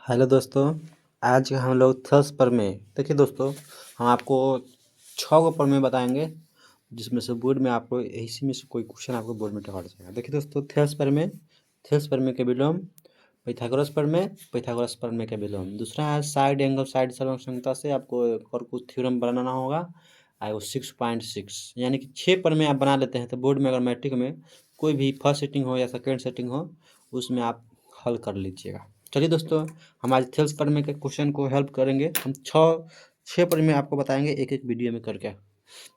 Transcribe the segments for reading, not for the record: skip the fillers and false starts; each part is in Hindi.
हेलो दोस्तों, आज हम लोग थर्स पर में देखिए दोस्तों, हम आपको 6 गो प्रमेय बताएंगे जिसमें से बोर्ड में आपको इसी में से कोई क्वेश्चन आपको बोर्ड में टकरा जाएगा। देखिए दोस्तों, थेल्स प्रमेय के विलोम, पैथागोरस प्रमेय के विलोम। दूसरा है साइड एंगल साइड सर्वसंगता से आपको एक और कुछ थ्योरम बनाना होगा। आएगा 6.6, यानी कि 6 प्रमेय आप बना लेते हैं तो बोर्ड में अगर मैट्रिक में कोई भी फर्स्ट सेटिंग हो या सेकेंड सेटिंग हो उसमें आप हल कर लीजिएगा। चलिए दोस्तों, हम आज थेल्स प्रमेय के क्वेश्चन को हेल्प करेंगे। हम छः प्रमेय आपको बताएंगे एक एक वीडियो में करके।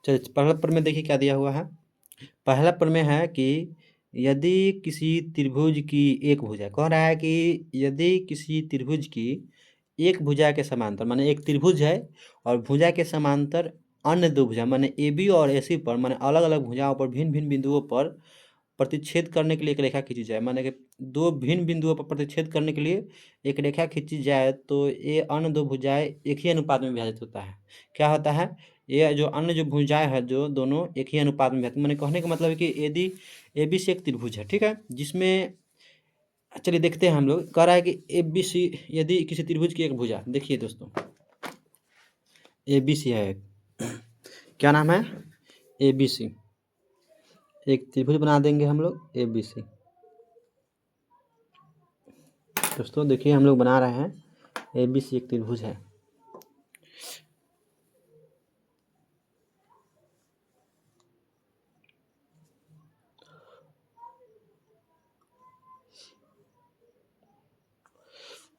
चलिए, पहला प्रमेय देखिए क्या दिया हुआ है। पहला प्रमेय है कि यदि किसी त्रिभुज की एक भुजा, कह रहा है कि यदि किसी त्रिभुज की एक भुजा के समांतर, माने एक त्रिभुज है और भुजा के समांतर अन्य दो भुजा माने ए बी और ए सी पर, माने अलग अलग भुजाओं पर भिन्न भिन्न बिंदुओं पर प्रतिच्छेद करने के लिए एक रेखा खींची जाए। माने कि दो भिन्न बिंदुओं पर प्रतिच्छेद करने के लिए एक रेखा खींची जाए तो ये अन्य दो भुजाएं एक ही अनुपात में विभाजित होता है। क्या होता है, ये जो अन्य जो भुजाएं हैं जो दोनों एक ही अनुपात में विभाजित, मैंने कहने का मतलब है कि यदि ए बी सी एक त्रिभुज है, ठीक है, जिसमें चलिए देखते हैं हम लोग। कह रहा है कि ए बी सी, यदि किसी त्रिभुज की एक भुजा, देखिए दोस्तों ए बी सी है, क्या नाम है, ए बी सी, एक त्रिभुज बना देंगे हम लोग ए बी सी। दोस्तों देखिए हम लोग बना रहे हैं ए बी सी एक त्रिभुज है।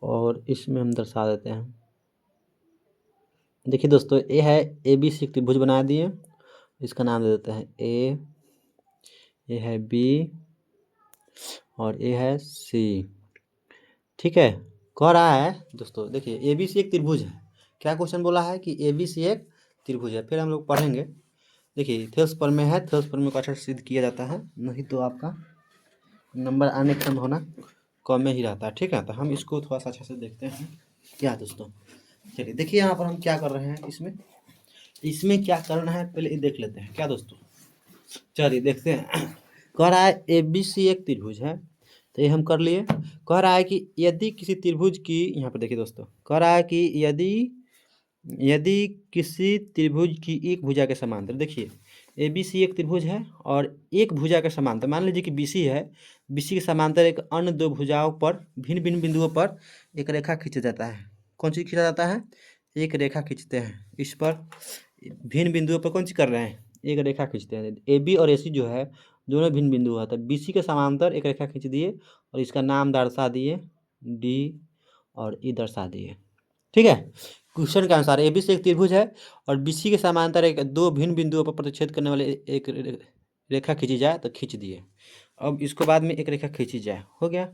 और इसमें हम दर्शा देते हैं। देखिए दोस्तों, ए है ए बी सी एक त्रिभुज बना दिए, इसका नाम दे देते हैं ए, ये है बी और ये है सी, ठीक है। कह रहा है दोस्तों, देखिए ए बी सी एक त्रिभुज है। क्या क्वेश्चन बोला है कि ए बी सी एक त्रिभुज है। फिर हम लोग पढ़ेंगे। देखिए थेल्स प्रमेय है, थेल्स प्रमेय को अच्छा सिद्ध किया जाता है, नहीं तो आपका नंबर आने की संभावना कम में ही रहता है, ठीक है। तो हम इसको थोड़ा सा अच्छे से देखते हैं क्या दोस्तों। चलिए देखिए यहाँ पर हम क्या कर रहे हैं, इसमें क्या करना है पहले ये देख लेते हैं क्या दोस्तों। चलिए देखते हैं। कह रहा है ए बी सी एक त्रिभुज है, तो ये हम कर लिए। कह रहा है कि यदि किसी त्रिभुज की, यहाँ पर देखिए दोस्तों, कह रहा है कि यदि यदि किसी त्रिभुज की एक भुजा के समांतर, देखिए ए बी सी एक त्रिभुज है और एक भुजा के समांतर, मान लीजिए कि बी सी है, बी सी के समांतर एक अन्य दो भुजाओं पर भिन्न भिन्न बिंदुओं पर एक रेखा खींचा जाता है। कौन सी खींचा जाता है, एक रेखा खींचते हैं। इस पर भिन्न बिंदुओं पर कौन सी कर रहे हैं, एक रेखा खींचते हैं। ए बी और ए सी जो है दोनों भिन्न बिंदु है, तो बी सी के समांतर एक रेखा खींच दिए और इसका नाम दर्शा दिए डी और ई दर्शा दिए, ठीक है। क्वेश्चन के अनुसार ए बी सी एक त्रिभुज है और बी सी के समांतर एक दो भिन्न बिंदुओं पर प्रतिच्छेद करने वाले एक रेखा खींची जाए, तो खींच दिए। अब इसको बाद में एक रेखा खींची जाए, हो गया।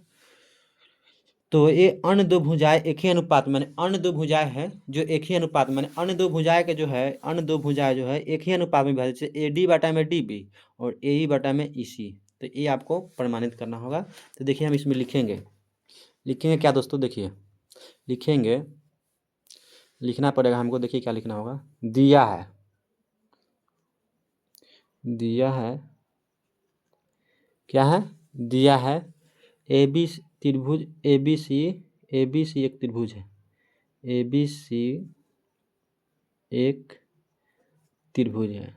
तो ये अन्य दो भुजाएं एक ही अनुपात, माने अन्य दो भुजाएं हैं जो एक ही अनुपात, माने अन्य दो भुजाएं के जो है, अन्य दो भुजाएं जो है एक ही अनुपात में विभाजित, जैसे ए डी बटा में डी बी और ए ई बटा में ई सी। तो ये आपको प्रमाणित करना होगा। तो देखिए हम इसमें लिखेंगे क्या दोस्तों, देखिए लिखेंगे, लिखना पड़ेगा हमको। देखिए क्या लिखना होगा, दिया है क्या है, दिया है ए बी त्रिभुज, ए बी सी एक त्रिभुज है, ए बी सी एक त्रिभुज है,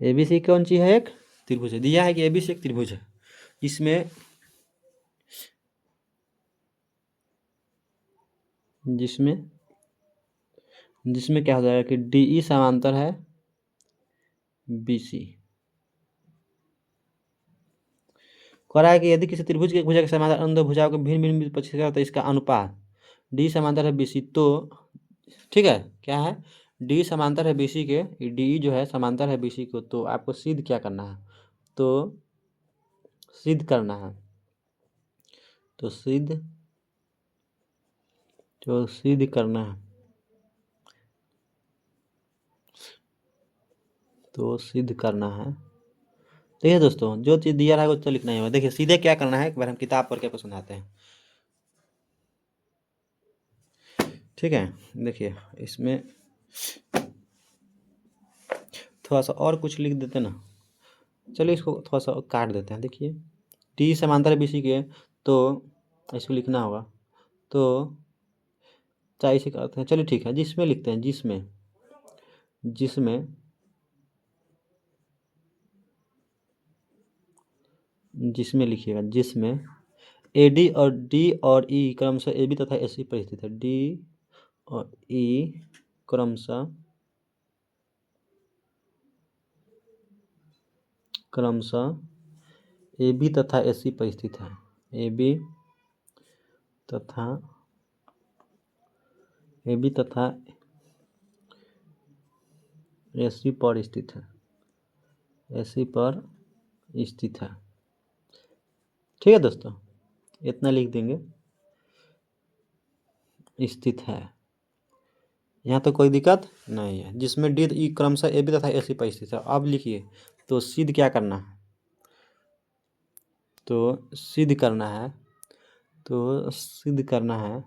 ए बी सी कौन सी है, एक त्रिभुज है। दिया है कि ए बी सी एक त्रिभुज है, जिसमें क्या हो जाएगा कि डी ई समांतर है बी सी। कह रहा है कि यदि किसी त्रिभुज की भुजा के समांतर अन्य दो भुजाओं के भिन्न भिन्न प्रतिच्छेद है तो इसका अनुपात डी समांतर है बी सी, तो ठीक है, क्या है, डी समांतर है बी सी के, डी जो है समांतर है बी सी को, तो आपको सिद्ध क्या करना है, तो सिद्ध करना है, तो सिद्ध करना है, तो सिद्ध करना है। देखिए दोस्तों, जो चीज़ दिया रहा है वो तो लिखना ही होगा। देखिए सीधे क्या करना है, एक बार हम किताब पढ़ के आपको समझाते हैं, ठीक है। देखिए इसमें थोड़ा सा और कुछ लिख देते ना, चलिए इसको थोड़ा सा काट देते हैं। देखिए डी समांतर बीसी के, तो इसको लिखना होगा, तो चाहे इसे करते हैं, चलिए ठीक है, जिसमें लिखते हैं, जिसमें जिसमें जिसमें लिखिएगा, जिसमें AD और D और E क्रमशः AB तथा AC पर स्थित है। D और E क्रमशः AB तथा AC पर स्थित है। AB तथा AC पर स्थित है, AC पर स्थित है। ठीक है दोस्तों, इतना लिख देंगे, स्थित है, यहाँ तो कोई दिक्कत नहीं है। जिसमें D E क्रमशः AB तथा AC पर स्थित है। अब लिखिए, तो सिद्ध क्या करना है, तो सिद्ध करना है, तो सिद्ध करना है,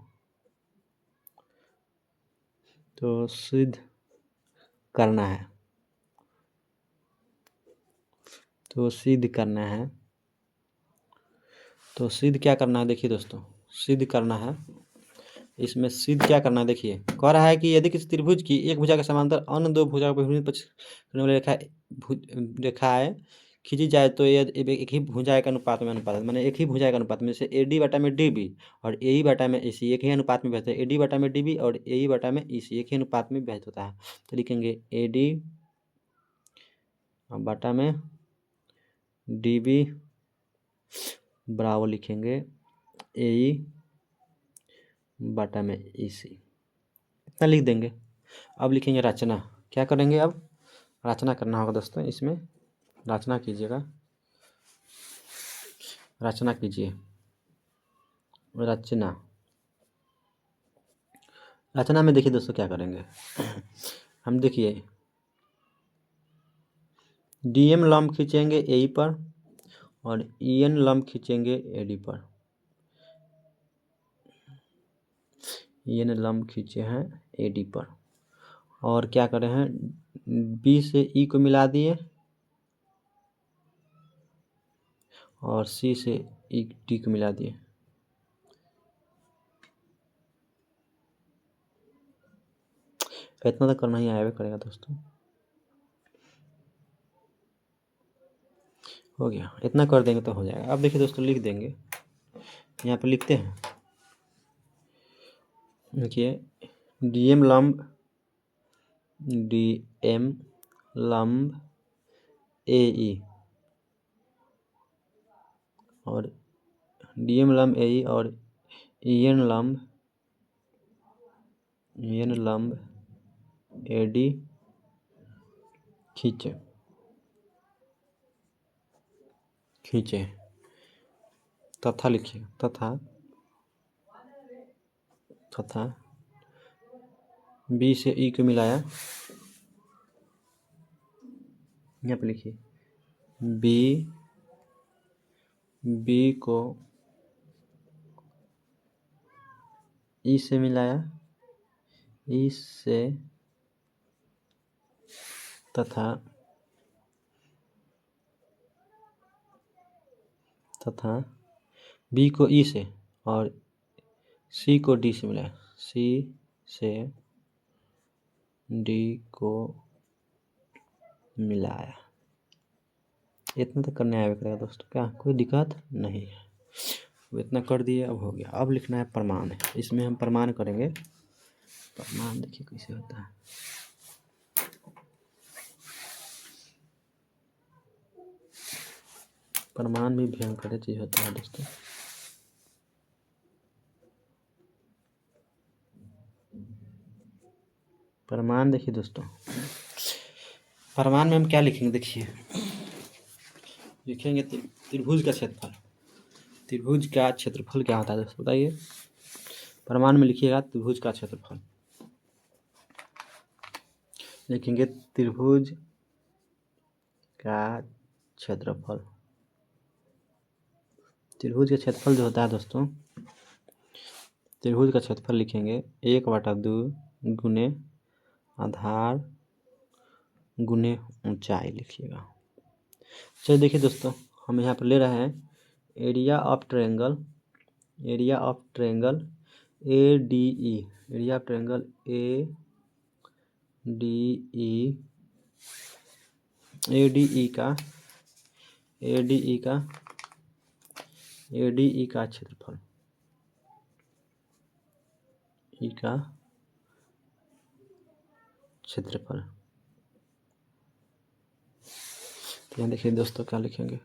तो सिद्ध करना है, तो सिद्ध करना है, तो सिद्ध क्या करना है। देखिए दोस्तों, सिद्ध करना है, इसमें सिद्ध क्या करना है। देखिए कह रहा है कि यदि किसी त्रिभुज की एक भुजा के समांतर अन्य दो भुजा को विभिन्न पक्ष करने वाली रेखाएं खींची जाए, तो यदि एक ही भुजा के अनुपात में माने एक ही भुजा के अनुपात में, जैसे AD बटा में DB और AE बटा में AC एक ही अनुपात में विभाजित है। AD बटा में DB और AE बटा में EC एक ही अनुपात में विभाजित होता है। तो लिखेंगे AD बटा में DB बराबर लिखेंगे AE बटा में EC, इतना लिख देंगे। अब लिखेंगे रचना, क्या करेंगे, अब रचना करना होगा दोस्तों। इसमें रचना कीजिएगा, रचना कीजिए, रचना में देखिए दोस्तों क्या करेंगे हम। देखिए DM लंब खींचेंगे AE पर और EN लंब खींचेंगे AD पर। EN लंब खींचे हैं AD पर, और क्या करे हैं, B से E को मिला दिए और C से D को मिला दिए। इतना तो करना ही आया करेगा दोस्तों। हो गया, इतना कर देंगे तो हो जाएगा। अब देखिए दोस्तों, लिख देंगे, यहाँ पर लिखते हैं। देखिए DM लंब AE और DM लंब AE और EN लंब AD खींचे तथा लिखिए, तथा B से E को मिलाया, यहाँ पे लिखिए B को E से मिलाया, E से, तथा B को E से और C को D से मिलाया, C से D को मिलाया। इतना तो करने आया करेगा दोस्तों, क्या कोई दिक्कत नहीं है। इतना कर दिए, अब हो गया। अब लिखना है प्रमाण, इसमें हम प्रमाण करेंगे। प्रमाण देखिए कैसे होता है। प्रमाण भी भयंकर चीज होता है दोस्तों। प्रमाण देखिए दोस्तों, प्रमाण में हम क्या लिखेंगे, देखिए लिखेंगे त्रिभुज का क्षेत्रफल। त्रिभुज का क्षेत्रफल क्या होता है दोस्तों, बताइए। प्रमाण में लिखिएगा त्रिभुज का क्षेत्रफल, लिखेंगे त्रिभुज का क्षेत्रफल। त्रिभुज का क्षेत्रफल जो होता है दोस्तों, त्रिभुज का क्षेत्रफल लिखेंगे 1/2 गुने आधार गुने ऊंचाई लिखिएगा। चलिए देखिए दोस्तों, हम यहाँ पर ले रहे हैं area of triangle A D E, area of triangle A D E का क्षेत्रफल तो यहाँ देखिए दोस्तों क्या लिखेंगे,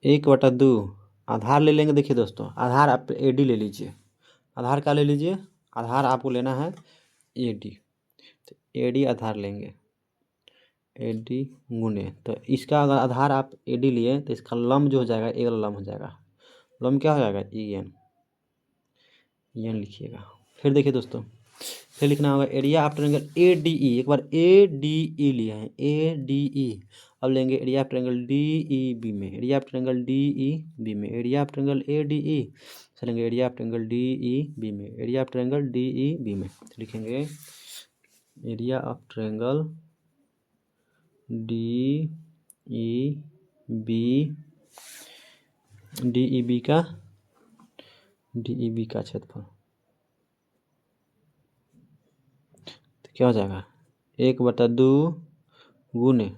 1/2 आधार ले लेंगे। देखिए दोस्तों, आधार आप AD ले लीजिए, आधार का ले लीजिए, आधार आपको लेना है AD, तो AD आधार लेंगे, AD गुने, तो इसका अगर आधार आप AD लिए तो इसका लम्ब जो हो जाएगा, एक लम्ब हो जाएगा, लम्ब क्या हो जाएगा EN लिखिएगा। फिर देखिए दोस्तों, फिर लिखना होगा एरिया ऑफ ट्रायंगल ADE, एक बार ADE लिया है ADE, अब लेंगे एरिया ऑफ ट्रायंगल DEB में, एरिया ऑफ ट्रायंगल DEB में, एरिया ऑफ ट्रायंगल ADE चलेंगे, एरिया ऑफ ट्रायंगल DEB में, एरिया ऑफ ट्रायंगल DEB में, तो लिखेंगे एरिया ऑफ ट्रायंगल DEB का क्षेत्रफल, तो क्या हो जाएगा 1/2 गुने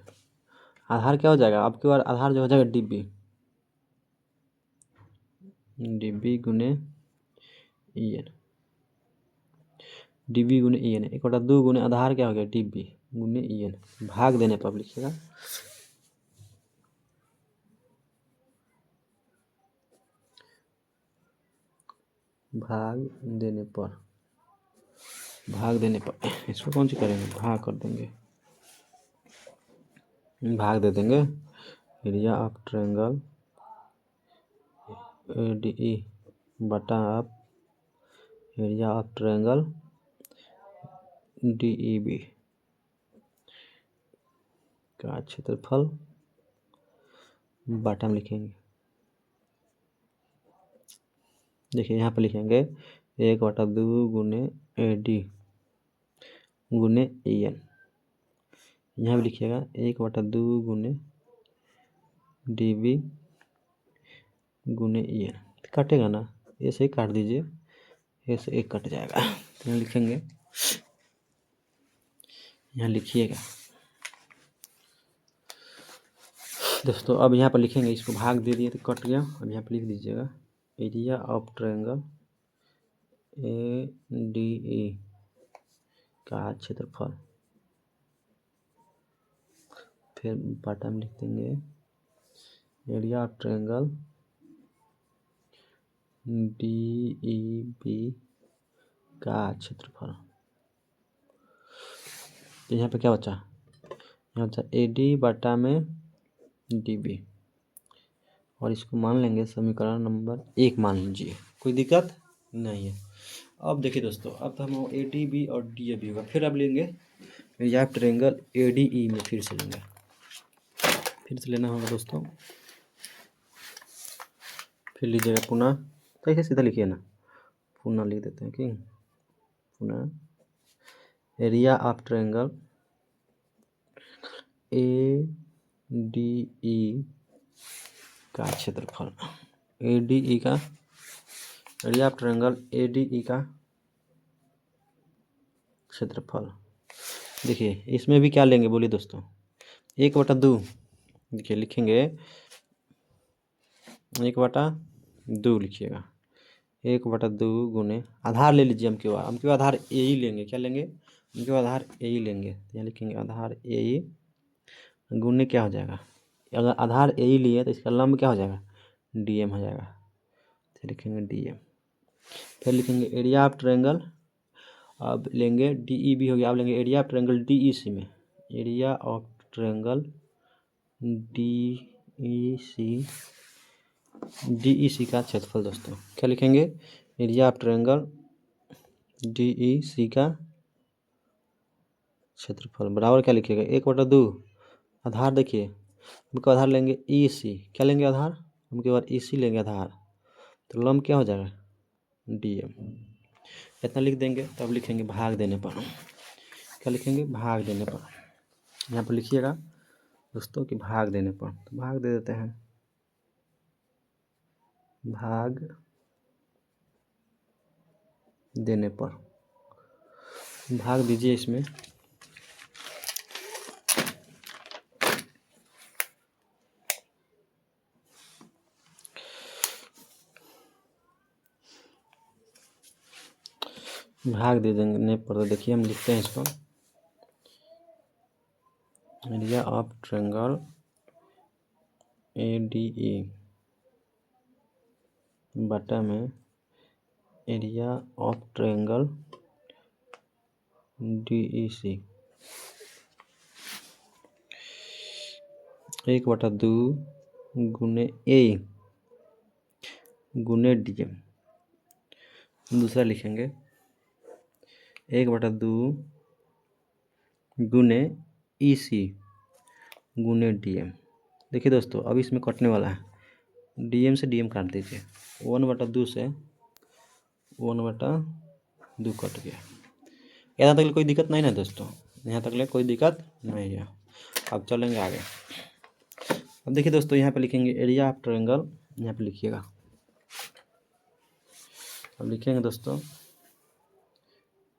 आधार क्या हो जाएगा, आपके बार आधार जो हो जाएगा DB गुने EN, DB गुने EN, 1/2 गुने आधार क्या हो गया DB गुने EN, भाग देने पर लिखिएगा, भाग देने पर इसको कौन सी करेंगे, भाग कर देंगे, भाग दे देंगे एरिया ऑफ ट्रायंगल ADE बटा आप एरिया ऑफ ट्रायंगल DEB का क्षेत्रफल बटा में लिखेंगे। देखिए यहाँ पर लिखेंगे 1/2 गुने AD गुने EN, यहाँ भी लिखिएगा 1/2 गुने DB गुने EN, कटेगा ना, ऐसे ही काट दीजिए, ऐसे एक कट जाएगा, तो यहाँ लिखेंगे, यहाँ लिखिएगा दोस्तों। अब यहाँ पर लिखेंगे, इसको भाग दे दिए तो कट गया, अब यहाँ पर लिख दीजिएगा एरिया ऑफ ट्रायंगल ADE का क्षेत्रफल, फिर बटा में लिख देंगे एरिया ऑफ ट्रायंगल DEB का क्षेत्रफल, तो यहाँ पे क्या बचा, यहाँ बचा AD बटा में DB, और इसको मान लेंगे समीकरण नंबर 1 मान लीजिए, कोई दिक्कत नहीं है। अब देखिए दोस्तों, अब तो हम ADB और DAB होगा, फिर अब लेंगे एरिया ऑफ ट्रायंगल ADE में, फिर से लेंगे, फिर से लेना होगा दोस्तों, फिर लीजिएगा पुनः, तो ऐसे सीधा लिखिए ना, पुनः लिख देते हैं कि पुनः एरिया ऑफ ट्रायंगल ADE का क्षेत्रफल, ADE का एरिया ऑफ ट्रायंगल ADE का क्षेत्रफल। देखिए इसमें भी क्या लेंगे बोलिए दोस्तों, 1/2, देखिए लिखेंगे 1/2 लिखिएगा, 1/2 गुने आधार ले लीजिए, हम क्यों आधार AE लेंगे, क्या लेंगे, हम क्यों आधार AE लेंगे, यहाँ लिखेंगे आधार AE गुने क्या हो जाएगा, अगर आधार AE लिए तो इसका लंब क्या हो जाएगा DM हो जाएगा, तो लिखेंगे DM, फिर लिखेंगे एरिया ऑफ ट्रायंगल, अब लेंगे DEB हो गया, अब लेंगे एरिया ऑफ ट्रायंगल DEC में, एरिया ऑफ ट्रायंगल DEC का क्षेत्रफल दोस्तों, क्या लिखेंगे एरिया ऑफ ट्रायंगल DEC का क्षेत्रफल बराबर क्या लिखिएगा 1/2 आधार, देखिए हमको आधार लेंगे EC, क्या लेंगे आधार, हम के बाद EC लेंगे आधार, तो लंब क्या हो जाएगा DM, इतना लिख देंगे, तब लिखेंगे भाग देने पर, क्या लिखेंगे भाग देने पर, यहाँ पर लिखिएगा दोस्तों कि भाग देने पर, तो भाग दे देते हैं, भाग देने पर, भाग दीजिए इसमें। भाग दे देने पर, तो देखिए हम लिखते हैं इसको, एरिया ऑफ ट्रायंगल ADE बटा में एरिया ऑफ ट्रायंगल DEC 1/2 गुने A गुने DM। दूसरा लिखेंगे 1/2 गुने EC गुने DM। देखिए दोस्तों अब इसमें कटने वाला है, DM से DM काट दीजिए, 1/2 से 1/2 कट गया। यहाँ तक कोई दिक्कत नहीं ना दोस्तों, यहाँ तक कोई दिक्कत नहीं है। अब चलेंगे आगे। अब देखिए दोस्तों यहाँ पे लिखेंगे एरिया ऑफ ट्रायंगल, यहाँ पे लिखिएगा। अब लिखेंगे दोस्तों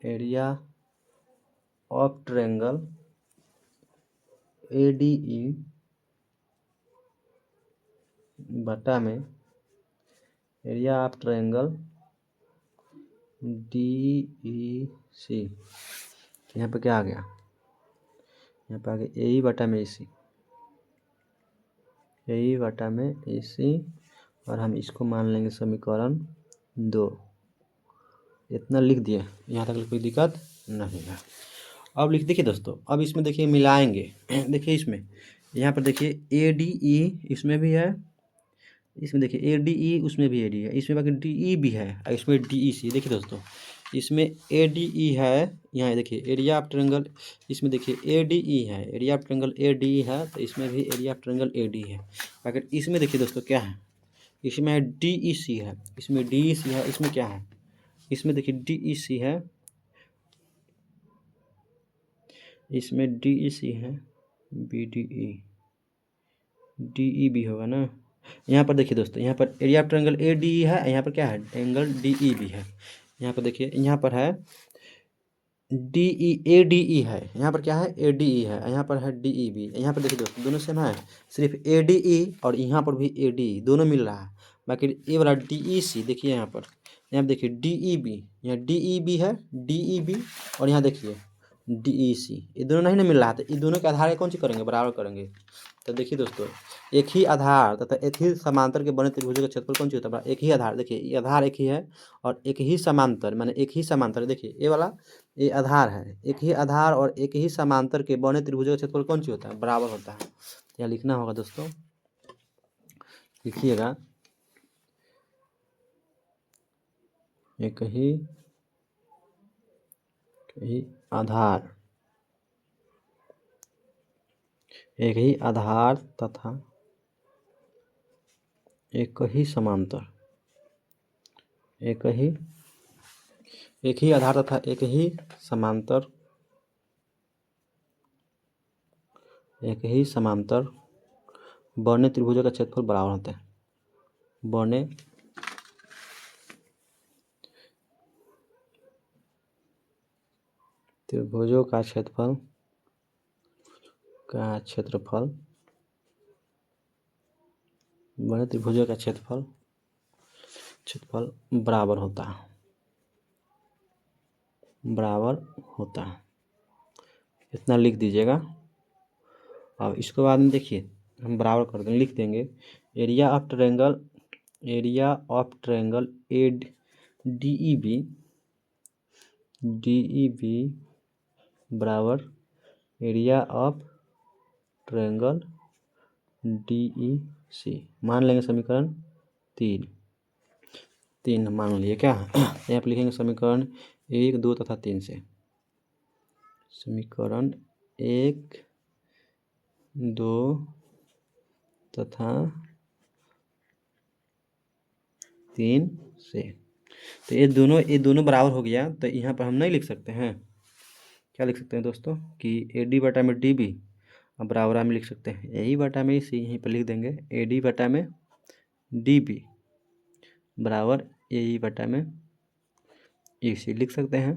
एरिया ऑफ ट्रायंगल ADE बटा में एरिया ऑफ ट्रायंगल DEC। यहाँ पे क्या आ गया, यहाँ पे आ गया AE बटा में AC, AE बटा में AC, और हम इसको मान लेंगे समीकरण 2। इतना लिख दिए, यहाँ तक कोई दिक्कत नहीं है। अब देखिए दोस्तों, अब इसमें देखिए मिलाएंगे देखिए इसमें, यहाँ पर देखिए ADE इसमें भी है, इसमें देखिए ADE उसमें भी AD है, इसमें बाकी DE भी है, और इसमें DEC। देखिए दोस्तों इसमें ADE है, यहाँ देखिए एरिया ऑफ ट्रायंगल, इसमें देखिए ADE है, एरिया ऑफ ट्रायंगल ADE है, तो इसमें भी एरिया ऑफ ट्रायंगल AD है। अगर इसमें देखिए दोस्तों क्या है, इसमें है DEC है, इसमें DEC है, इसमें क्या है, इसमें देखिए DEC है, इसमें DEC है, BDE DE भी होगा ना। यहाँ पर देखिए दोस्तों, यहाँ पर एरिया ऑफ ट्रायंगल ADE है, यहाँ पर क्या है एंगल DE भी है। यहाँ पर देखिए, यहाँ पर है ADE है, यहाँ पर क्या है ADE है, यहाँ पर है DE भी। यहाँ पर देखिए दोस्तों दोनों सेम है, सिर्फ ADE और यहाँ पर भी ADE दोनों मिल रहा है। बाकी ये वाला DEC देखिए, यहाँ पर देखिए DEB, यहाँ DEB है, DEB, और यहाँ देखिए DEC, ये दोनों नहीं ना मिल रहा था, ये दोनों के आधार कौन सी करेंगे, बराबर करेंगे। तो देखिए दोस्तों एक ही आधार तथा एक ही समांतर के बने त्रिभुजों का क्षेत्रफल कौन सी होता है, एक ही आधार। देखिए ये आधार एक ही है और एक ही समांतर, माने एक ही समांतर। देखिए ये वाला ये आधार है, एक ही आधार और एक ही समांतर के बने त्रिभुजों का क्षेत्रफल कौन सी होता है, बराबर होता है। यह लिखना होगा दोस्तों, लिखिएगा एक ही आधार, एक ही आधार तथा एक ही समांतर, एक ही आधार तथा एक ही समांतर, एक ही समांतर बने त्रिभुजों का क्षेत्रफल बराबर होता है। बने त्रिभुजों का क्षेत्रफल बने त्रिभुजों का क्षेत्रफल बराबर होता है, इतना लिख दीजिएगा। अब इसके बाद में देखिए हम बराबर कर देंगे, लिख देंगे एरिया ऑफ ट्रायंगल DEB बराबर एरिया ऑफ ट्रायंगल DEC। मान लेंगे समीकरण 3 मान लिए क्या यहाँ पर लिखेंगे समीकरण 1, 2 तथा 3 से। समीकरण 1, 2 तथा 3 से। तो ये दोनों बराबर हो गया, तो यहाँ पर हम नहीं लिख सकते हैं, क्या लिख सकते हैं दोस्तों कि AD बटा में DB अब बराबर में लिख सकते हैं ए बटा में सी, यहीं पर लिख देंगे ए डी बटा में डी बी बराबर ए बटा में ई सी लिख सकते हैं।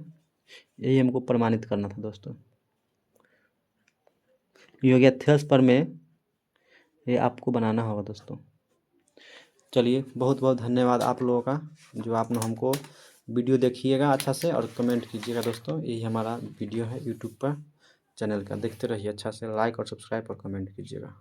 यही हमको प्रमाणित करना था दोस्तों। ये हो गया थेल्स प्रमेय, ये आपको बनाना होगा दोस्तों। चलिए बहुत बहुत धन्यवाद आप लोगों का, जो आपने हमको वीडियो देखिएगा अच्छा से और कमेंट कीजिएगा दोस्तों। यही हमारा वीडियो है यूट्यूब पर चैनल का, देखते रहिए अच्छा से, लाइक और सब्सक्राइब और कमेंट कीजिएगा।